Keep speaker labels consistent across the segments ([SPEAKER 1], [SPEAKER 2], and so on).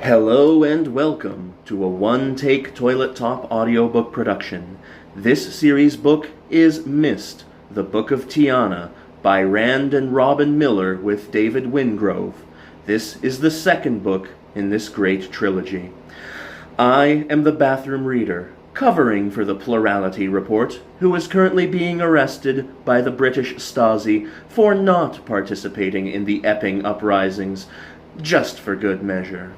[SPEAKER 1] Hello and welcome to a one-take toilet top audiobook production. This series book is Myst, the Book of Tiana, by Rand and Robin Miller with David Wingrove. This is the second book in this great trilogy. I am the bathroom reader, covering for the Plurality Report, who is currently being arrested by the British Stasi for not participating in the Epping uprisings, just for good measure.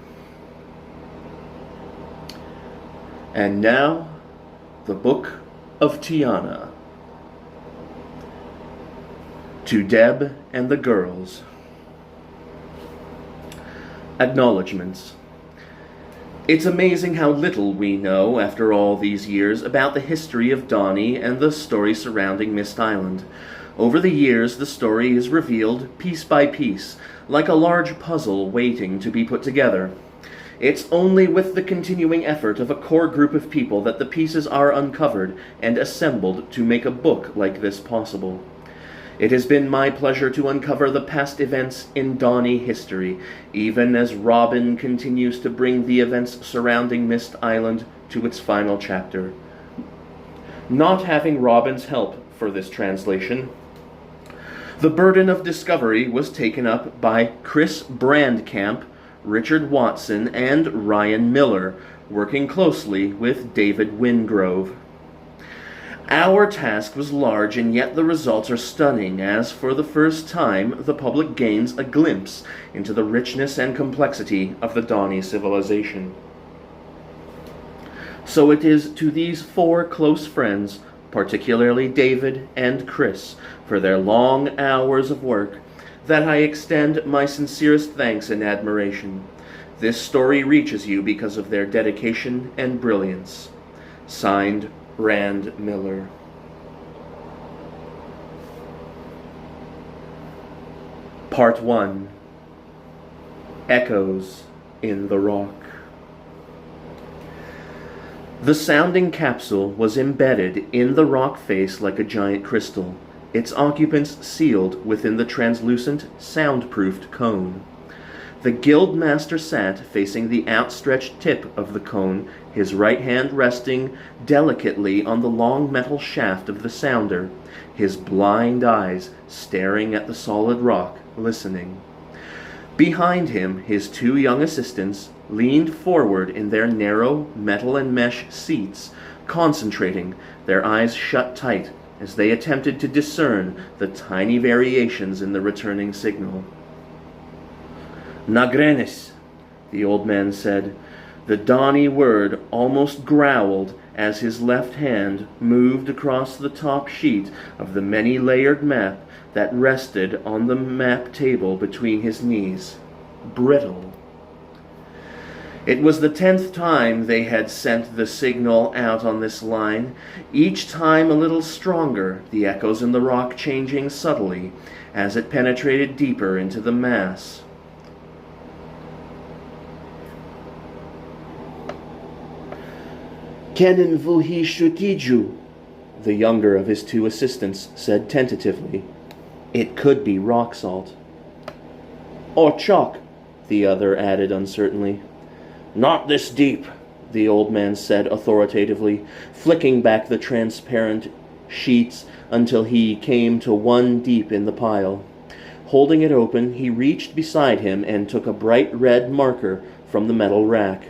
[SPEAKER 1] And now, the Book of Tiana. To Deb and the Girls. Acknowledgements. It's amazing how little we know, after all these years, about the history of Donnie and the story surrounding Myst Island. Over the years, the story is revealed piece by piece, like a large puzzle waiting to be put together. It's only with the continuing effort of a core group of people that the pieces are uncovered and assembled to make a book like this possible. It has been my pleasure to uncover the past events in Donnie history, even as Robin continues to bring the events surrounding Myst Island to its final chapter. Not having Robin's help for this translation, the burden of discovery was taken up by Chris Brandkamp, Richard Watson, and Ryan Miller, working closely with David Wingrove. Our task was large, and yet the results are stunning, as for the first time the public gains a glimpse into the richness and complexity of the Donnie civilization. So it is to these four close friends, particularly David and Chris, for their long hours of work, that I extend my sincerest thanks and admiration. This story reaches you because of their dedication and brilliance. Signed, Rand Miller. Part 1. Echoes in the Rock. The sounding capsule was embedded in the rock face like a giant crystal, its occupants sealed within the translucent, soundproofed cone. The guildmaster sat facing the outstretched tip of the cone, his right hand resting delicately on the long metal shaft of the sounder, his blind eyes staring at the solid rock, listening. Behind him, his two young assistants leaned forward in their narrow metal and mesh seats, concentrating, their eyes shut tight, as they attempted to discern the tiny variations in the returning signal. Nagrenis, the old man said. The Donnie word almost growled as his left hand moved across the top sheet of the many-layered map that rested on the map table between his knees. Brittle. It was the 10th time they had sent the signal out on this line, each time a little stronger, the echoes in the rock changing subtly as it penetrated deeper into the mass. Kennen vuhi shutiju, the younger of his two assistants said tentatively. It could be rock salt. Or chalk, the other added uncertainly. Not this deep, the old man said authoritatively, flicking back the transparent sheets until he came to one deep in the pile. Holding it open, he reached beside him and took a bright red marker from the metal rack.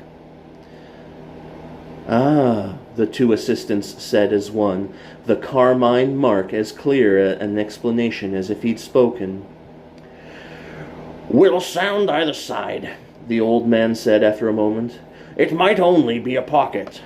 [SPEAKER 1] Ah, the two assistants said as one, the carmine mark as clear an explanation as if he'd spoken. We'll sound either side, the old man said after a moment. It might only be a pocket.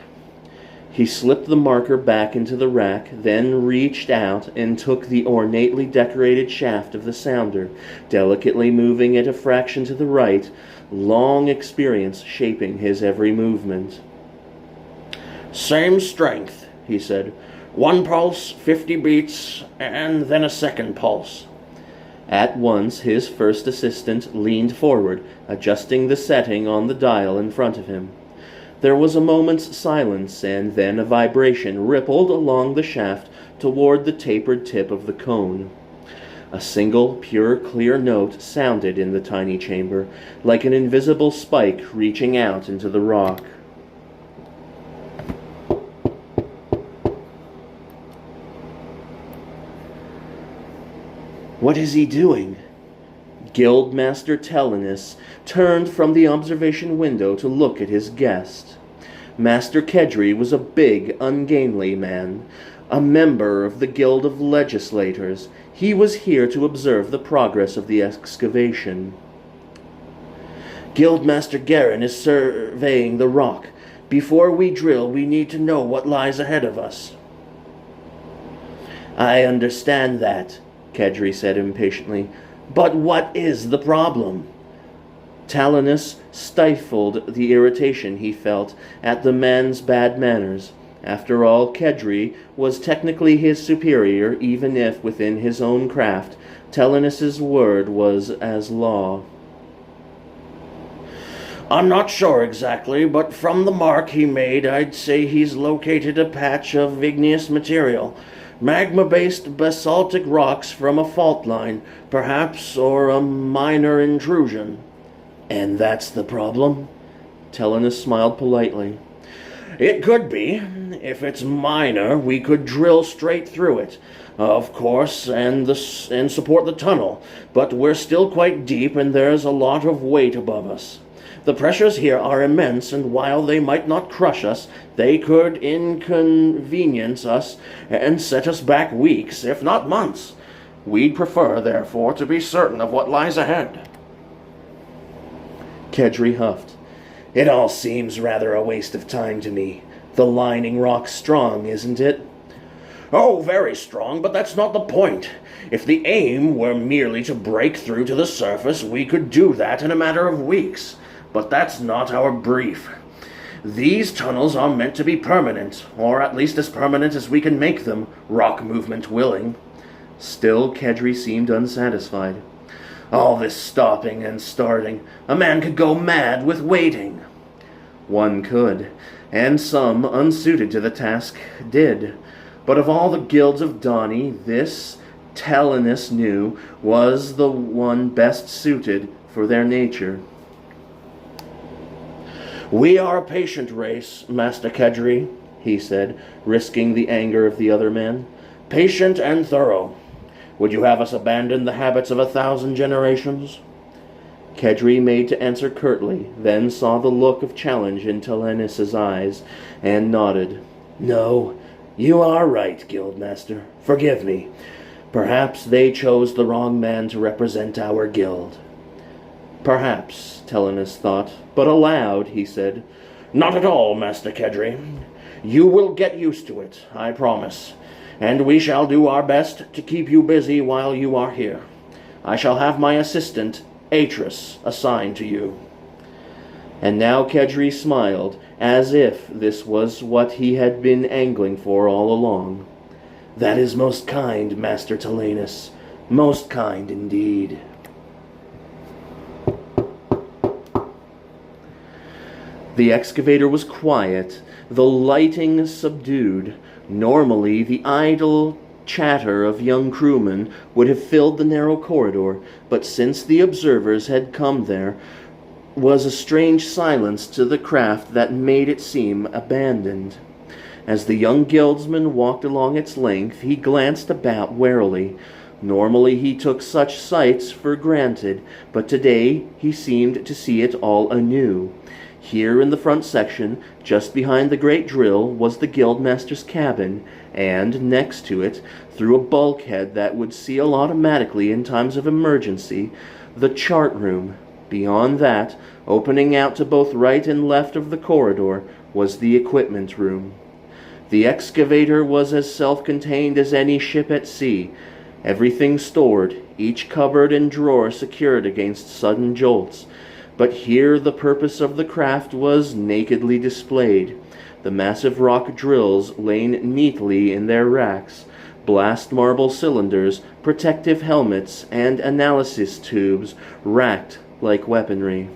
[SPEAKER 1] He slipped the marker back into the rack, then reached out and took the ornately decorated shaft of the sounder, delicately moving it a fraction to the right, long experience shaping his every movement. Same strength, he said. One pulse, 50 beats, and then a second pulse. At once his first assistant leaned forward, adjusting the setting on the dial in front of him. There was a moment's silence, and then a vibration rippled along the shaft toward the tapered tip of the cone. A single, pure, clear note sounded in the tiny chamber, like an invisible spike reaching out into the rock. "What is he doing?" Guildmaster Telenus turned from the observation window to look at his guest. Master Kedry was a big, ungainly man, a member of the Guild of Legislators. He was here to observe the progress of the excavation. "Guildmaster Garin is surveying the rock. Before we drill, we need to know what lies ahead of us." "I understand that," Kedry said impatiently. "But what is the problem?" Telenus stifled the irritation he felt at the man's bad manners. After all, Kedry was technically his superior, even if, within his own craft, Telenus's word was as law. "I'm not sure exactly, but from the mark he made, I'd say he's located a patch of igneous material. Magma-based basaltic rocks from a fault line, perhaps, or a minor intrusion." "And that's the problem?" Telenus smiled politely. "It could be. If it's minor, we could drill straight through it, of course, and support the tunnel. But we're still quite deep, and there's a lot of weight above us. The pressures here are immense, and while they might not crush us, they could inconvenience us and set us back weeks, if not months. We'd prefer, therefore, to be certain of what lies ahead." Kedry huffed. "It all seems rather a waste of time to me. The lining rock's strong, isn't it?" "Oh, very strong, but that's not the point. If the aim were merely to break through to the surface, we could do that in a matter of weeks. But that's not our brief. These tunnels are meant to be permanent, or at least as permanent as we can make them, rock movement willing." Still, Kedry seemed unsatisfied. "All this stopping and starting, a man could go mad with waiting." One could, and some, unsuited to the task, did. But of all the guilds of Dani, this, Telenus knew, was the one best suited for their nature. "We are a patient race, Master Kedry," he said, risking the anger of the other man. "Patient and thorough. Would you have us abandon the habits of 1,000 generations?" Kedry made to answer curtly, then saw the look of challenge in Telenus's eyes, and nodded. "No, you are right, Guildmaster. Forgive me. Perhaps they chose the wrong man to represent our guild." "Perhaps," Telenus thought, but aloud he said, "Not at all, Master Kedry. You will get used to it, I promise, and we shall do our best to keep you busy while you are here. I shall have my assistant, Atris, assigned to you." And now Kedry smiled, as if this was what he had been angling for all along. "That is most kind, Master Telenus, most kind indeed." The excavator was quiet, the lighting subdued. Normally, the idle chatter of young crewmen would have filled the narrow corridor, but since the observers had come there was a strange silence to the craft that made it seem abandoned. As the young guildsman walked along its length, he glanced about warily. Normally he took such sights for granted, but today he seemed to see it all anew. Here in the front section, just behind the great drill, was the guildmaster's cabin, and next to it, through a bulkhead that would seal automatically in times of emergency, the chart room. Beyond that, opening out to both right and left of the corridor, was the equipment room. The excavator was as self-contained as any ship at sea, everything stored, each cupboard and drawer secured against sudden jolts. But here the purpose of the craft was nakedly displayed. The massive rock drills lain neatly in their racks, blast marble cylinders, protective helmets, and analysis tubes racked like weaponry.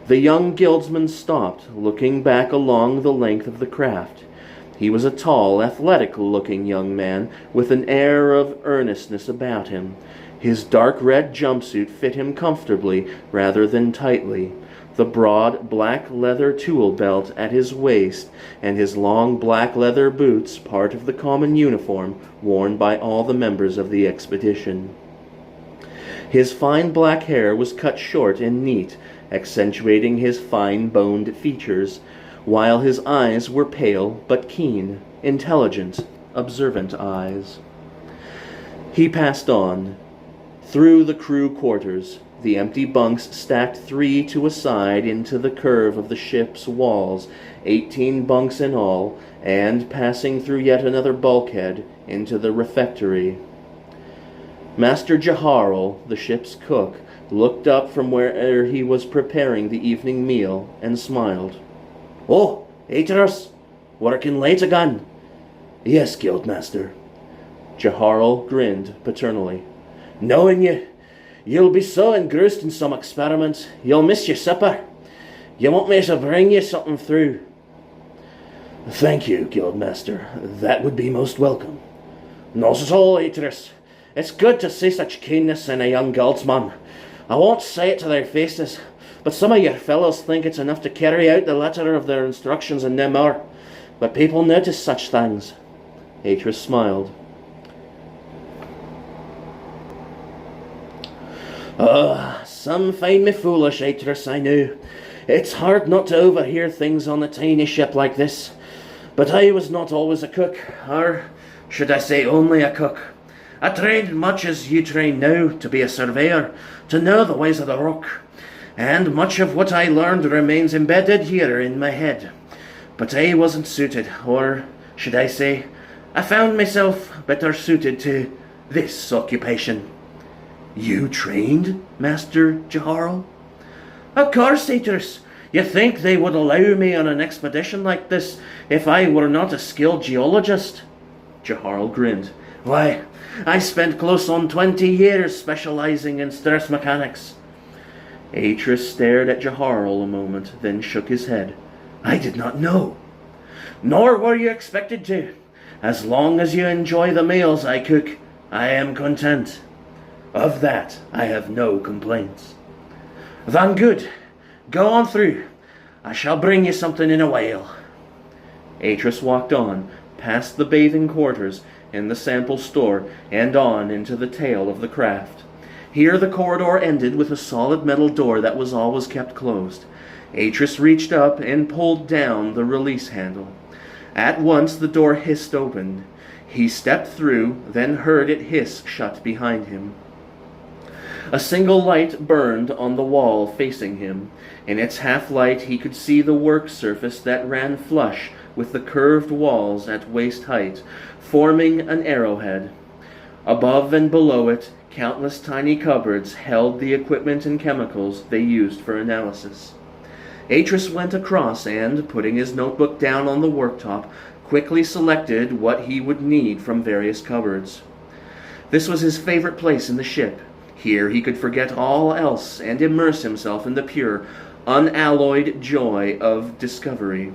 [SPEAKER 1] The young guildsman stopped, looking back along the length of the craft. He was a tall, athletic-looking young man with an air of earnestness about him. His dark red jumpsuit fit him comfortably rather than tightly. The broad black leather tool belt at his waist and his long black leather boots, part of the common uniform worn by all the members of the expedition. His fine black hair was cut short and neat, accentuating his fine-boned features, while his eyes were pale but keen, intelligent, observant eyes. He passed on, through the crew quarters, the empty bunks stacked 3 to a side into the curve of the ship's walls, 18 bunks in all, and passing through yet another bulkhead into the refectory. Master Jeharel, the ship's cook, looked up from where he was preparing the evening meal and smiled. "Oh, Haters, working late again?" "Yes, Guildmaster." Jeharel grinned paternally. "Knowing you'll be so engrossed in some experiment, you'll miss your supper. You want me to bring you something through?" "Thank you, Guildmaster. That would be most welcome." "Not at all, Haters. It's good to see such keenness in a young guildsman. I won't say it to their faces, but some of your fellows think it's enough to carry out the letter of their instructions and no more. But people notice such things." Atris smiled. Some find me foolish, Atris, I know. It's hard not to overhear things on a tiny ship like this. But I was not always a cook, or should I say only a cook. I trained much as you train now, to be a surveyor, to know the ways of the rock, and much of what I learned remains embedded here in my head. But I wasn't suited, or should I say, I found myself better suited to this occupation. You trained, Master Jeharel? Of course, Atris. You think they would allow me on an expedition like this if I were not a skilled geologist? Jeharel grinned. Why, I spent close on 20 years specializing in stress mechanics. Atris stared at Jeharel a moment, then shook his head. I did not know. Nor were you expected to. As long as you enjoy the meals I cook, I am content. Of that, I have no complaints. Then good. Go on through. I shall bring you something in a while. Atris walked on, past the bathing quarters and the sample store, and on into the tail of the craft. Here the corridor ended with a solid metal door that was always kept closed. Atris reached up and pulled down the release handle. At once the door hissed open. He stepped through, then heard it hiss shut behind him. A single light burned on the wall facing him. In its half-light he could see the work surface that ran flush with the curved walls at waist height, forming an arrowhead. Above and below it, countless tiny cupboards held the equipment and chemicals they used for analysis. Atris went across and, putting his notebook down on the worktop, quickly selected what he would need from various cupboards. This was his favorite place in the ship. Here he could forget all else and immerse himself in the pure, unalloyed joy of discovery.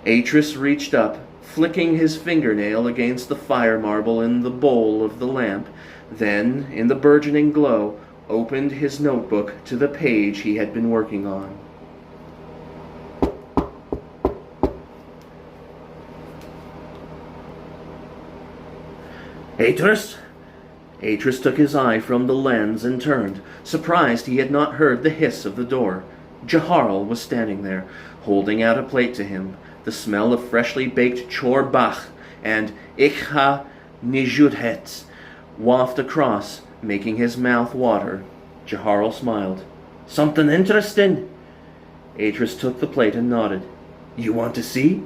[SPEAKER 1] Atris reached up, flicking his fingernail against the fire marble in the bowl of the lamp, then, in the burgeoning glow, opened his notebook to the page he had been working on. Atris? Atris took his eye from the lens and turned, surprised he had not heard the hiss of the door. Jeharel was standing there, holding out a plate to him. The smell of freshly baked chorbach and ich ha nijudhet waft across, making his mouth water. Jeharel smiled. Something interesting? Atris took the plate and nodded. You want to see?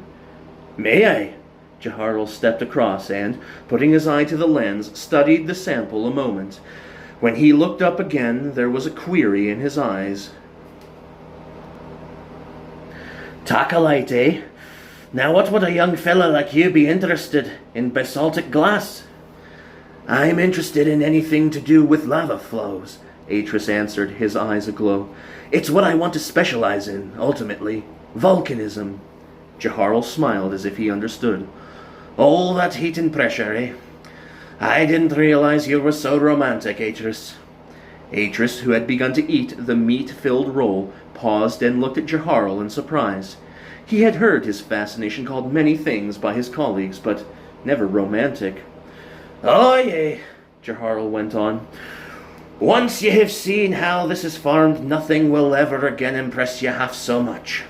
[SPEAKER 1] May I? Jeharel stepped across and, putting his eye to the lens, studied the sample a moment. When he looked up again, there was a query in his eyes. Takalite, eh? Now what would a young fella like you be interested in basaltic glass? I'm interested in anything to do with lava flows, Atris answered, his eyes aglow. It's what I want to specialize in, ultimately. Volcanism. Jeharl smiled as if he understood. All that heat and pressure, eh? I didn't realize you were so romantic, Atris. Atris, who had begun to eat the meat-filled roll, paused and looked at Jeharl in surprise. He had heard his fascination called many things by his colleagues, but never romantic. Oh, yea, Jeharl went on. Once ye have seen how this is formed, nothing will ever again impress ye half so much.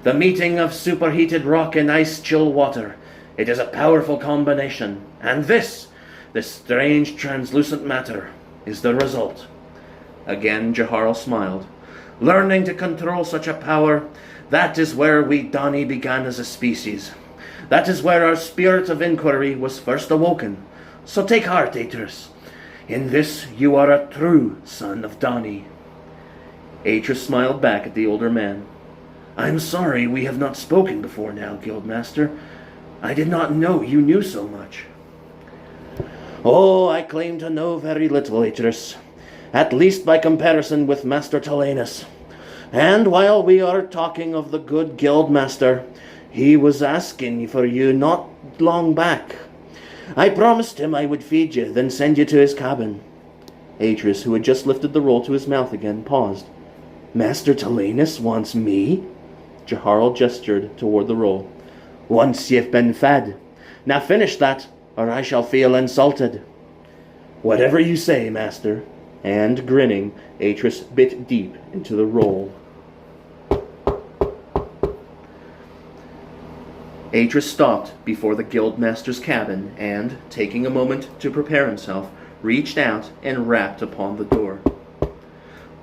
[SPEAKER 1] The meeting of superheated rock and ice-chill water, it is a powerful combination, and this strange translucent matter, is the result. Again Jeharl smiled. Learning to control such a power, that is where we Dani began as a species. That is where our spirit of inquiry was first awoken. So take heart, Atris. In this you are a true son of Dani. Atris smiled back at the older man. I'm sorry we have not spoken before now, Guildmaster. I did not know you knew so much. Oh, I claim to know very little, Atris. At least by comparison with Master Talanus. And while we are talking of the good Guildmaster, he was asking for you not long back. I promised him I would feed you, then send you to his cabin. Atris, who had just lifted the roll to his mouth again, paused. Master Talanus wants me? Jeharl gestured toward the roll. Once you've been fed. Now finish that, or I shall feel insulted. Whatever you say, master. And, grinning, Atris bit deep into the roll. Atris stopped before the Guildmaster's cabin and, taking a moment to prepare himself, reached out and rapped upon the door.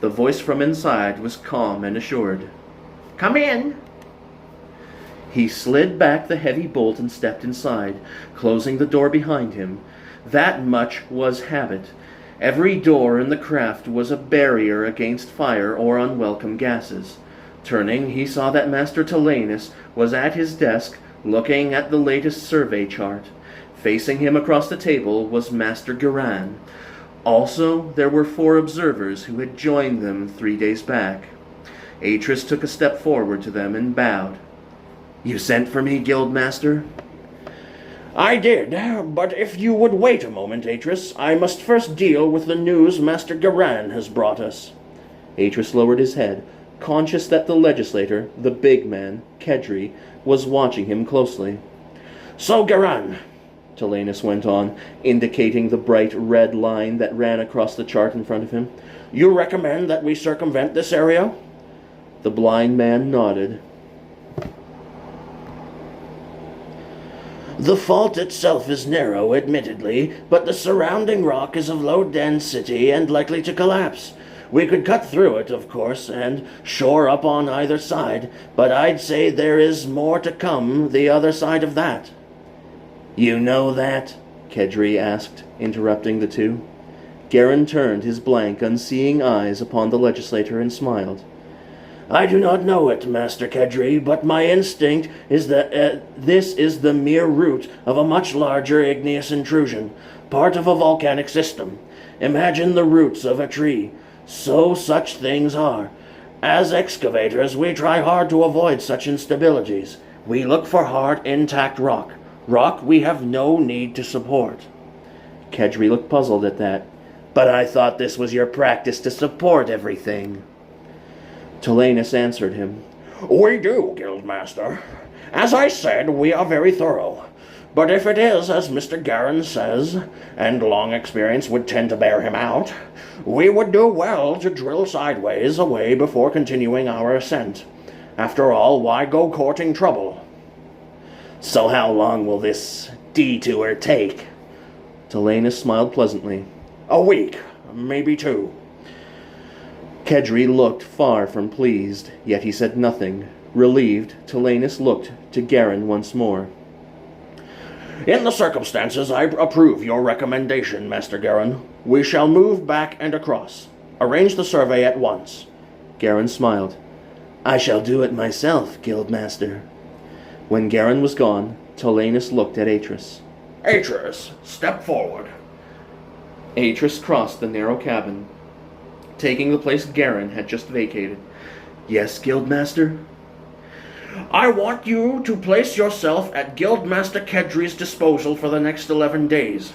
[SPEAKER 1] The voice from inside was calm and assured. Come in. He slid back the heavy bolt and stepped inside, closing the door behind him. That much was habit. Every door in the craft was a barrier against fire or unwelcome gases. Turning, he saw that Master Talanus was at his desk, looking at the latest survey chart. Facing him across the table was Master Garan. Also, there were 4 observers who had joined them 3 days back. Atris took a step forward to them and bowed. You sent for me, Guildmaster? I did, but if you would wait a moment, Atris, I must first deal with the news Master Garan has brought us. Atris lowered his head, conscious that the legislator, the big man, Kedri, was watching him closely. So, Garan, Talanus went on, indicating the bright red line that ran across the chart in front of him, you recommend that we circumvent this area? The blind man nodded. The fault itself is narrow, admittedly, but the surrounding rock is of low density and likely to collapse. We could cut through it, of course, and shore up on either side, but I'd say there is more to come the other side of that. You know that? Kedri asked, interrupting the two. Garin turned his blank, unseeing eyes upon the legislator and smiled. I do not know it, Master Kedri, but my instinct is that this is the mere root of a much larger igneous intrusion, part of a volcanic system. Imagine the roots of a tree. So such things are. As excavators, we try hard to avoid such instabilities. We look for hard, intact rock. Rock we have no need to support. Kedri looked puzzled at that. But I thought this was your practice to support everything. Talanus answered him. We do, Guildmaster. As I said, we are very thorough. But if it is, as Mr. Garan says, and long experience would tend to bear him out, we would do well to drill sideways away before continuing our ascent. After all, why go courting trouble? So how long will this detour take? Talanus smiled pleasantly. A week, maybe 2. Kedri looked far from pleased, yet he said nothing. Relieved, Talanus looked to Garin once more. In the circumstances, I approve your recommendation, Master Garin. We shall move back and across. Arrange the survey at once. Garin smiled. I shall do it myself, Guildmaster. When Garin was gone, Talanus looked at Atris. Atris, step forward. Atris crossed the narrow cabin, taking the place Garin had just vacated. Yes, Guildmaster?
[SPEAKER 2] I want you to place yourself at Guildmaster Kedry's disposal for the next 11 days.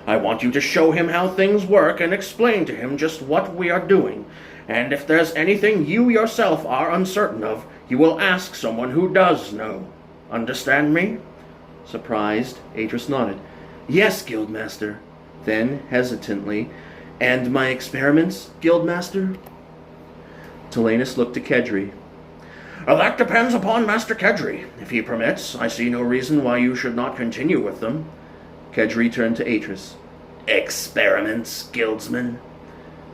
[SPEAKER 2] I want you to show him how things work and explain to him just what we are doing. And if there's anything you yourself are uncertain of, you will ask someone who does know. Understand me?"
[SPEAKER 1] Surprised, Atris nodded. "Yes, Guildmaster." Then, hesitantly, "And my experiments, Guildmaster?" Tilanus looked to Kedry.
[SPEAKER 2] That depends upon Master Kedry. If he permits, I see no reason why you should not continue with them."
[SPEAKER 1] Kedry turned to Atris.
[SPEAKER 2] "Experiments, guildsman?"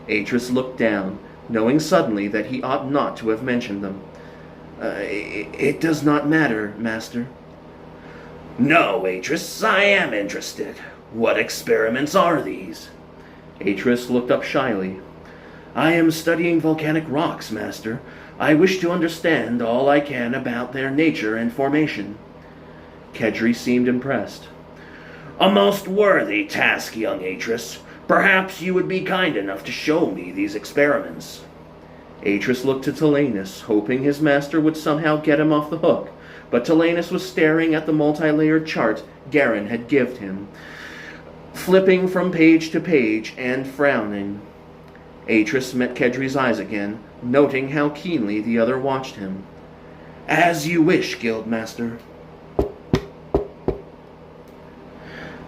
[SPEAKER 1] Atris looked down, knowing suddenly that he ought not to have mentioned them. It does not matter, Master."
[SPEAKER 2] "No, Atris, I am interested. What experiments are these?"
[SPEAKER 1] Atris looked up shyly. "I am studying volcanic rocks, Master. I wish to understand all I can about their nature and formation." Kedry seemed impressed.
[SPEAKER 2] "A most worthy task, young Atris. Perhaps you would be kind enough to show me these experiments."
[SPEAKER 1] Atris looked to Tilanus, hoping his master would somehow get him off the hook, but Tilanus was staring at the multi-layered chart Garin had given him, flipping from page to page and frowning. Atris met Kedry's eyes again, noting how keenly the other watched him. "As you wish, Guildmaster."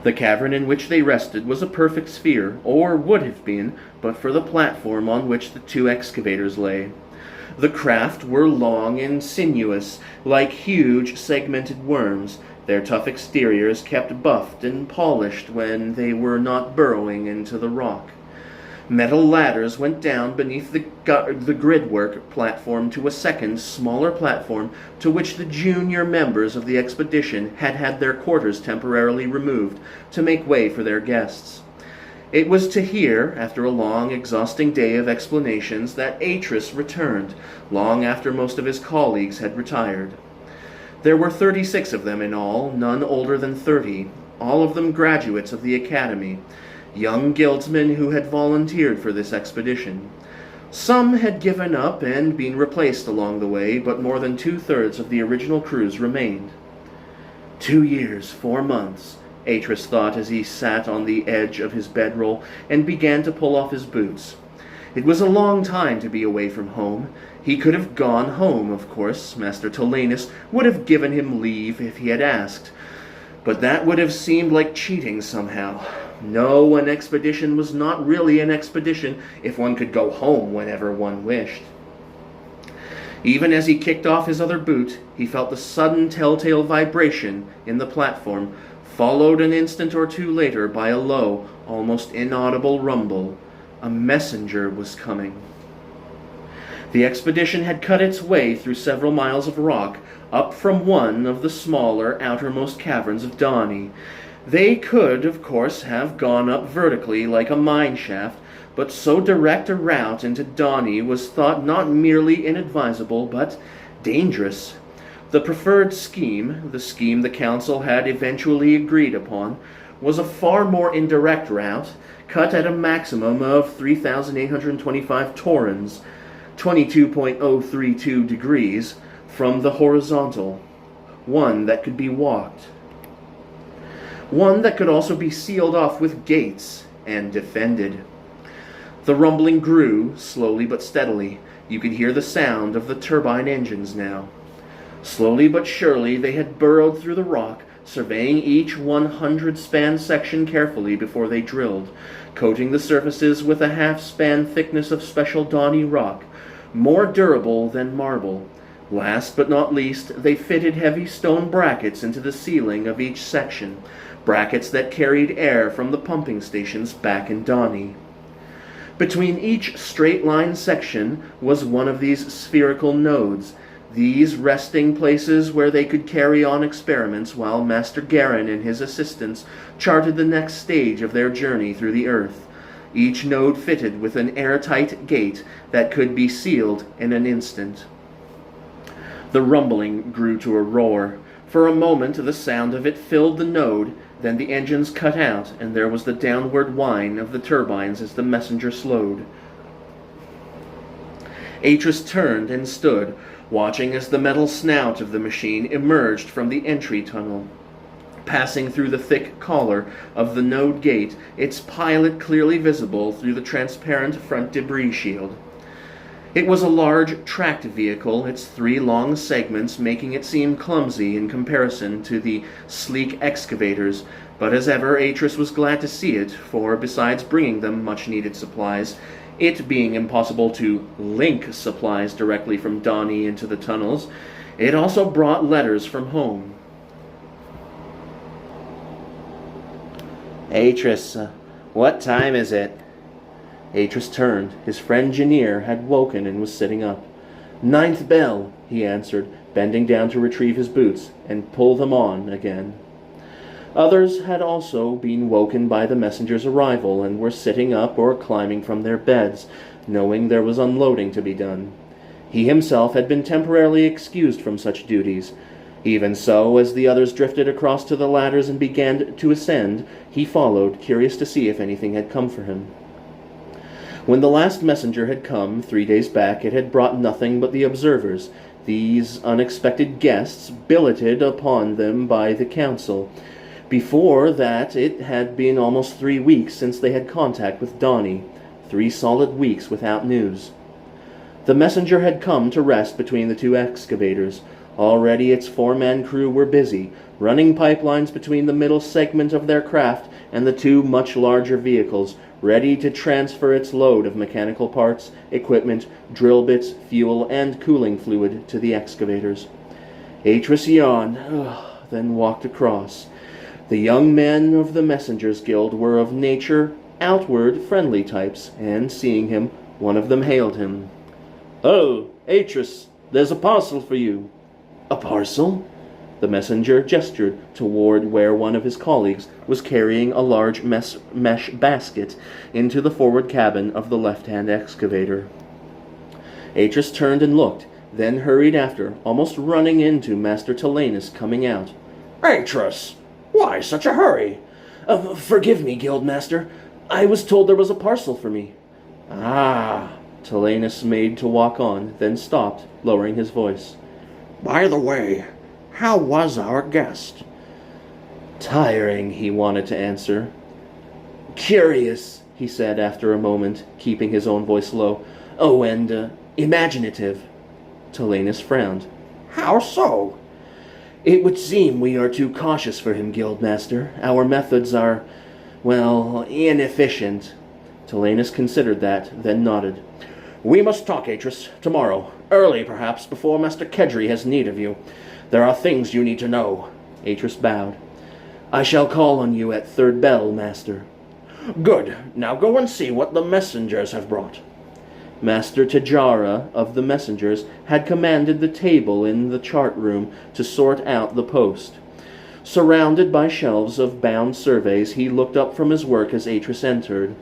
[SPEAKER 1] The cavern in which they rested was a perfect sphere, or would have been, but for the platform on which the two excavators lay. The craft were long and sinuous, like huge segmented worms, their tough exteriors kept buffed and polished when they were not burrowing into the rock. Metal ladders went down beneath the gridwork platform to a second, smaller platform to which the junior members of the expedition had had their quarters temporarily removed to make way for their guests. It was to here, after a long, exhausting day of explanations, that Atris returned, long after most of his colleagues had retired. There were 36 of them in all, none older than 30, all of them graduates of the academy, young guildsmen who had volunteered for this expedition. Some had given up and been replaced along the way, but more than 2/3 of the original crews remained. 2 years, 4 months, Atris thought as he sat on the edge of his bedroll and began to pull off his boots. It was a long time to be away from home. He could have gone home, of course. Master Tilanus would have given him leave if he had asked. But that would have seemed like cheating somehow. No, an expedition was not really an expedition if one could go home whenever one wished. Even as he kicked off his other boot, he felt the sudden telltale vibration in the platform, followed an instant or two later by a low, almost inaudible rumble. A messenger was coming. The expedition had cut its way through several miles of rock, up from one of the smaller, outermost caverns of Dani. They could, of course, have gone up vertically like a mine shaft, but so direct a route into Dani was thought not merely inadvisable, but dangerous. The preferred scheme, the scheme the Council had eventually agreed upon, was a far more indirect route, cut at a maximum of 3,825 torrens, 22.032 degrees, from the horizontal. One that could be walked. One that could also be sealed off with gates and defended. The rumbling grew, slowly but steadily. You could hear the sound of the turbine engines now. Slowly but surely they had burrowed through the rock, surveying each 100-span section carefully before they drilled, coating the surfaces with a half-span thickness of special Dani rock, more durable than marble. Last but not least, they fitted heavy stone brackets into the ceiling of each section, brackets that carried air from the pumping stations back in Dani. Between each straight-line section was one of these spherical nodes, these resting places where they could carry on experiments while Master Garin and his assistants charted the next stage of their journey through the earth, each node fitted with an airtight gate that could be sealed in an instant. The rumbling grew to a roar. For a moment the sound of it filled the node, then the engines cut out, and there was the downward whine of the turbines as the messenger slowed. Atris turned and stood, watching as the metal snout of the machine emerged from the entry tunnel. Passing through the thick collar of the node gate, its pilot clearly visible through the transparent front debris shield. It was a large, tracked vehicle, its 3 long segments making it seem clumsy in comparison to the sleek excavators, but as ever, Atris was glad to see it, for besides bringing them much-needed supplies, it being impossible to link supplies directly from Donnie into the tunnels, it also brought letters from home.
[SPEAKER 2] Atris, what time is it?
[SPEAKER 1] Atris turned. His friend Janir had woken and was sitting up. 9th bell, he answered, bending down to retrieve his boots and pull them on again. Others had also been woken by the messenger's arrival and were sitting up or climbing from their beds, knowing there was unloading to be done. He himself had been temporarily excused from such duties. Even so, as the others drifted across to the ladders and began to ascend, he followed, curious to see if anything had come for him. When the last messenger had come, 3 days back, it had brought nothing but the observers, these unexpected guests billeted upon them by the council. Before that, it had been almost 3 weeks since they had contact with Donnie, 3 solid weeks without news. The messenger had come to rest between the 2 excavators. Already its 4-man crew were busy, running pipelines between the middle segment of their craft and the 2 much larger vehicles, ready to transfer its load of mechanical parts, equipment, drill bits, fuel, and cooling fluid to the excavators. Atris yawned, then walked across. The young men of the Messengers Guild were of nature outward friendly types, and seeing him, one of them hailed him.
[SPEAKER 2] "Oh, Atris, there's a parcel for you."
[SPEAKER 1] "A parcel?" The messenger gestured toward where one of his colleagues was carrying a large mesh basket into the forward cabin of the left-hand excavator. Atris turned and looked, then hurried after, almost running into Master Tilanus coming out.
[SPEAKER 2] "Atris, why such a hurry?"
[SPEAKER 1] Forgive me, Guildmaster. I was told there was a parcel for me."
[SPEAKER 2] "Ah."
[SPEAKER 1] Tilanus made to walk on, then stopped, lowering his voice.
[SPEAKER 2] "By the way, how was our guest?"
[SPEAKER 1] "Tiring," he wanted to answer. "Curious," he said after a moment, keeping his own voice low. "Oh, and imaginative." Tilanus frowned.
[SPEAKER 2] "How so?"
[SPEAKER 1] "It would seem we are too cautious for him, Guildmaster. Our methods are, well, inefficient." Tilanus considered that, then nodded.
[SPEAKER 2] "We must talk, Atris, tomorrow. Early, perhaps, before Master Kedry has need of you. There are things you need to know."
[SPEAKER 1] Atris bowed. "I shall call on you at 3rd bell, Master."
[SPEAKER 2] "Good. Now go and see what the messengers have brought."
[SPEAKER 1] Master Tajara of the messengers had commanded the table in the chart room to sort out the post. Surrounded by shelves of bound surveys, he looked up from his work as Atris entered.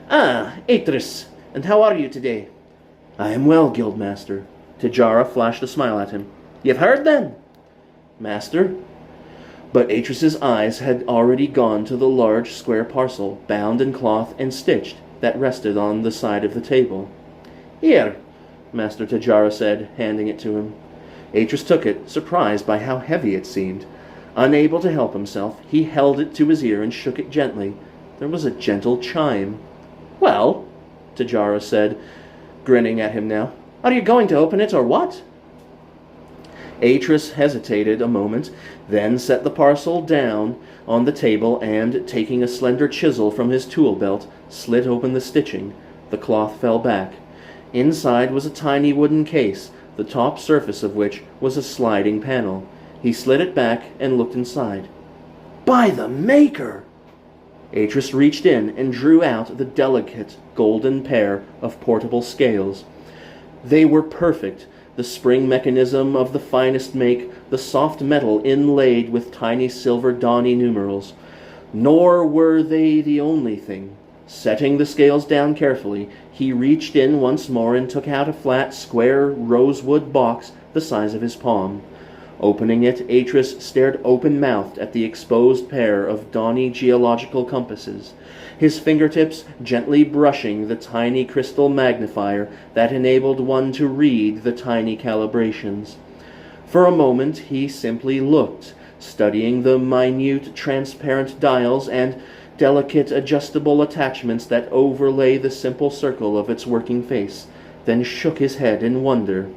[SPEAKER 3] "Ah, Atris, and how are you today?"
[SPEAKER 1] "I am well, Guildmaster." Tajara flashed a smile at him.
[SPEAKER 3] "You've heard, then?"
[SPEAKER 1] "Master?" But Atris's eyes had already gone to the large square parcel, bound in cloth and stitched, that rested on the side of the table.
[SPEAKER 3] "Here,"
[SPEAKER 1] Master Tajara said, handing it to him. Atris took it, surprised by how heavy it seemed. Unable to help himself, he held it to his ear and shook it gently. There was a gentle chime.
[SPEAKER 3] "Well,"
[SPEAKER 1] Tajara said, grinning at him now,
[SPEAKER 3] "are you going to open it, or what?"
[SPEAKER 1] Atris hesitated a moment, then set the parcel down on the table and, taking a slender chisel from his tool belt, slit open the stitching. The cloth fell back. Inside was a tiny wooden case, the top surface of which was a sliding panel. He slid it back and looked inside.
[SPEAKER 3] "By the Maker!"
[SPEAKER 1] Atris reached in and drew out the delicate golden pair of portable scales. They were perfect, the spring mechanism of the finest make, the soft metal inlaid with tiny silver Donny numerals. Nor were they the only thing. Setting the scales down carefully, he reached in once more and took out a flat, square rosewood box the size of his palm. Opening it, Atris stared open-mouthed at the exposed pair of Dawny geological compasses, his fingertips gently brushing the tiny crystal magnifier that enabled one to read the tiny calibrations. For a moment he simply looked, studying the minute transparent dials and delicate adjustable attachments that overlay the simple circle of its working face, then shook his head in wonder.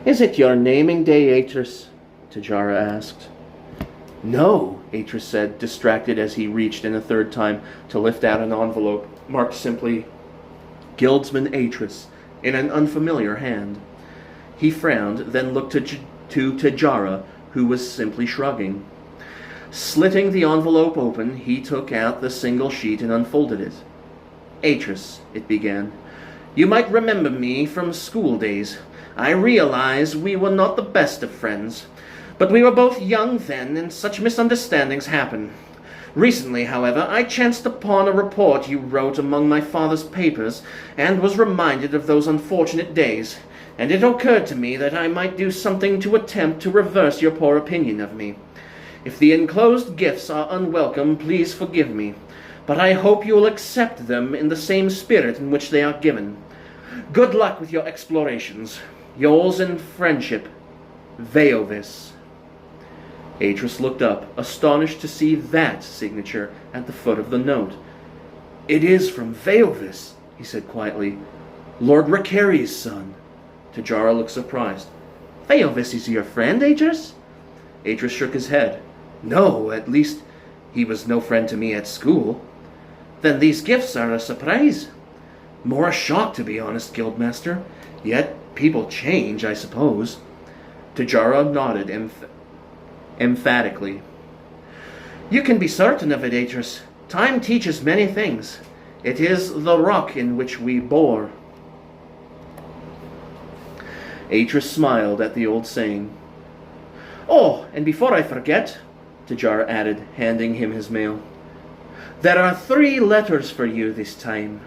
[SPEAKER 3] Is it your naming day, Atris?
[SPEAKER 1] Tajara asked. No, Atris said, distracted as he reached in a third time to lift out an envelope marked simply Guildsman Atris in an unfamiliar hand. He frowned, then looked to Tajara, who was simply shrugging. Slitting the envelope open, he took out the single sheet and unfolded it. Atris, it began, you might remember me from school days. I realize we were not the best of friends, but we were both young then, and such misunderstandings happen. Recently, however, I chanced upon a report you wrote among my father's papers, and was reminded of those unfortunate days, and it occurred to me that I might do something to attempt to reverse your poor opinion of me. If the enclosed gifts are unwelcome, please forgive me, but I hope you will accept them in the same spirit in which they are given. Good luck with your explorations. Yours in friendship, Veovis. Atris looked up, astonished to see that signature at the foot of the note. It is from Veovis, he said quietly. Lord Rakari's son. Tajara looked surprised. Veovis is your friend, Atris? Atris shook his head. No, at least he was no friend to me at school. Then these gifts are a surprise. More a shock, to be honest, Guildmaster. Yet people change, I suppose. Tajara nodded emphatically. You can be certain of it, Atris. Time teaches many things. It is the rock in which we bore. Atris smiled at the old saying. Oh, and before I forget, Tajara added, handing him his mail, there are 3 letters for you this time.